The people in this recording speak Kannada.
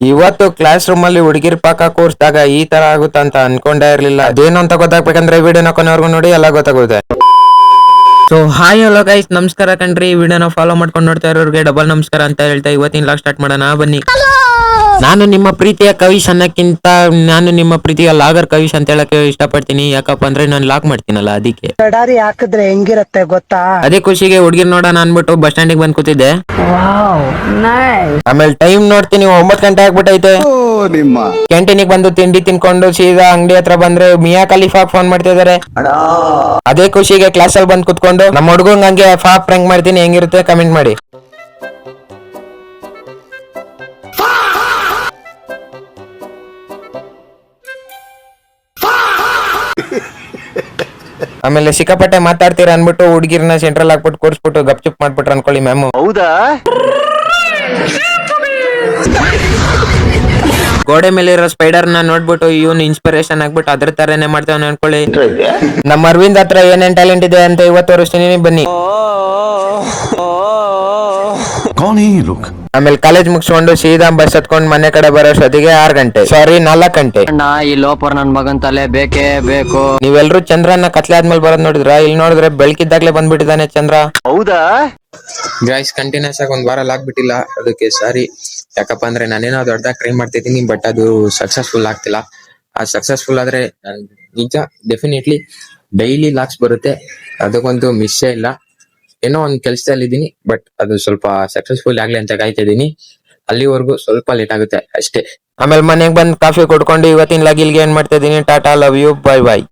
ಇವತ್ತು ಕ್ಲಾಸ್ ರೂಮ್ ಅಲ್ಲಿ ಹುಡುಗಿರ್ ಪಾಕ ಕೂರ್ಸ್ದಾಗ ಈ ತರ ಆಗುತ್ತ ಅಂತ ಅನ್ಕೊಂಡೇ ಇರ್ಲಿಲ್ಲ. ಅದೇನು ಅಂತ ಗೊತ್ತಾಗ್ಬೇಕಂದ್ರೆ ವಿಡಿಯೋನ ಕೊನೆವರೆಗೂ ನೋಡಿ, ಎಲ್ಲ ಗೊತ್ತಾಗುತ್ತೆ. ಸೊ ಹಾಯ್ ಹಲೋ ಗೈಸ್, ನಮಸ್ಕಾರ ಕಣ್ರಿ. ವಿಡಿಯೋನ ಫಾಲೋ ಮಾಡ್ಕೊಂಡು ನೋಡ್ತಾ ಇರೋರಿಗೆ ಡಬಲ್ ನಮಸ್ಕಾರ ಅಂತ ಹೇಳ್ತಾ ಇವತ್ತಿನ ಲಾಗ್ ಸ್ಟಾರ್ಟ್ ಮಾಡೋಣ ಬನ್ನಿ. ನಾನು ನಿಮ್ಮ ಪ್ರೀತಿಯ ಕವಿಶ್ ಅನ್ನಕ್ಕಿಂತ ನಾನು ನಿಮ್ಮ ಪ್ರೀತಿಯ ಲಾಗರ್ ಕವಿಶ್ ಅಂತ ಹೇಳಕ್ಕೆ ಇಷ್ಟಪಡ್ತೀನಿ. ಯಾಕಪ್ಪ ಅಂದ್ರೆ ನಾನು ಲಾಗ್ ಮಾಡ್ತೀನಲ್ಲ, ಅದಕ್ಕೆ ತಡಾರಿ ಹಾಕಿದ್ರೆ ಹೆಂಗಿರತ್ತೆ ಗೊತ್ತಾ? ಅದೇ ಖುಷಿಗೆ ಹುಡುಗಿರ್ ನೋಡೋಣ ಅನ್ಬಿಟ್ಟು ಬಸ್ ಸ್ಟ್ಯಾಂಡಿಗೆ ಬಂದ್ ಕೂತಿದ್ದೆ. ಆಮೇಲೆ ಟೈಮ್ ನೋಡ್ತೀನಿ 9 ಗಂಟೆ ಆಗ್ಬಿಟ್ಟೈತೆ. ಕ್ಯಾಂಟೀನಿಗೆ ಬಂದು ತಿಂಡಿ ತಿನ್ಕೊಂಡು ಸೀದಾ ಅಂಗಡಿ ಹತ್ರ ಬಂದ್ರೆ ಮಿಯಾ ಖಲೀಫಾಗ್ ಫೋನ್ ಮಾಡ್ತಾ ಇದಾರೆ. ಅದೇ ಖುಷಿಗೆ ಕ್ಲಾಸ್ ಅಲ್ಲಿ ಬಂದ್ ಕುತ್ಕೊಂಡು ನಮ್ಮ ಹುಡುಗಂಗ್ ಹಂಗೆ ಫಾಪ್ ಪ್ರ್ಯಾಂಕ್ ಮಾಡ್ತೀನಿ, ಹೆಂಗಿರುತ್ತೆ ಕಮೆಂಟ್ ಮಾಡಿ. ಆಮೇಲೆ ಸಿಕ್ಕಾಪಟ್ಟೆ ಮಾತಾಡ್ತೀರ ಅನ್ಬಿಟ್ಟು ಹುಡುಗಿರ್ನ ಸೆಂಟ್ರಲ್ ಹಾಕ್ಬಿಟ್ಟು ಕೂರ್ಸ್ಬಿಟ್ಟು ಗಪ್ಚುಪ್ ಮಾಡ್ಬಿಟ್ರು ಅನ್ಕೊಳ್ಳಿ ಮ್ಯಾಮ್. ಹೌದಾ? ಗೋಡೆ ಮೇಲೆ ಇರೋ ಸ್ಪೈಡರ್ ನ ನೋಡ್ಬಿಟ್ಟು ಇವನು ಇನ್ಸ್ಪಿರೇಷನ್ ಆಗ್ಬಿಟ್ಟು ಅದ್ರ ತರನೇ ಮಾಡ್ತೇವೆ ಅನ್ಕೊಳ್ಳಿ. ನಮ್ಮ ಅರವಿಂದ್ ಹತ್ರ ಏನೇನ್ ಟ್ಯಾಲೆಂಟ್ ಇದೆ ಅಂತ ಇವತ್ತು ತೋರಿಸ್ತೀನಿ, ಬನ್ನಿ. ಆಮೇಲೆ ಕಾಲೇಜ್ ಮುಗಿಸ್ಕೊಂಡು ಸೀದಾ ಬಸ್ ಹತ್ಕೊಂಡು ಮನೆ ಕಡೆ ಬರೋಷ್ಟೊತ್ತಿಗೆ 6 ಗಂಟೆ, ಸಾರಿ 4 ಗಂಟೆ. ಈ ಲೋಪರ್ ನನ್ ಮಗನ್ ತಲೆ ಬೇಕೇ ಬೇಕು. ನೀವೆಲ್ರೂ ಚಂದ್ರನ ಕತ್ಲೆ ಆದ್ಮೇಲೆ ಬರೋದ್ ನೋಡಿದ್ರ? ಇಲ್ಲಿ ನೋಡಿದ್ರೆ ಬೆಳಕಿದ್ದಾಗ್ಲೇ ಬಂದ್ಬಿಟ್ಟಿದ್ದಾನೆ ಚಂದ್ರ. ಹೌದಾ ಗೈಸ್, ಕಂಟಿನ್ಯೂಸ್ ಆಗಿ 1 ವಾರ ಆಗ್ಬಿಟ್ಟಿಲ್ಲ, ಅದಕ್ಕೆ ಸಾರಿ. ಯಾಕಪ್ಪ ಅಂದ್ರೆ ನಾನೇನೋ ದೊಡ್ಡದಾಗಿ ಟ್ರೈ ಮಾಡ್ತಿದ್ದೀನಿ, ಬಟ್ ಅದು ಸಕ್ಸಸ್ಫುಲ್ ಆಗ್ತಿಲ್ಲ. ಆ ಸಕ್ಸಸ್ಫುಲ್ ಆದ್ರೆ ನಿಜ ಡೆಫಿನೆಟ್ಲಿ ಡೈಲಿ ಲಾಕ್ಸ್ ಬರುತ್ತೆ, ಅದಕ್ಕೊಂದು ಮಿಸ್ಸೇ ಇಲ್ಲ. ಏನೋ ಒಂದ್ ಕೆಲ್ಸದಲ್ಲಿ ಇದೀನಿ, ಬಟ್ ಅದು ಸ್ವಲ್ಪ ಸಕ್ಸಸ್ಫುಲ್ ಆಗ್ಲಿ ಅಂತ ಕಾಯ್ತಾ ಇದೀನಿ. ಅಲ್ಲಿವರೆಗೂ ಸ್ವಲ್ಪ ಲೇಟ್ ಆಗುತ್ತೆ ಅಷ್ಟೇ. ಆಮೇಲೆ ಮನೆಗ್ ಬಂದ್ ಕಾಫಿ ಕೊಡ್ಕೊಂಡು ಇವತ್ತಿನ ಲಾಗಿಲ್ಗೆ ಏನ್ ಮಾಡ್ತಾ ಇದೀನಿ, tata, love you, bye by.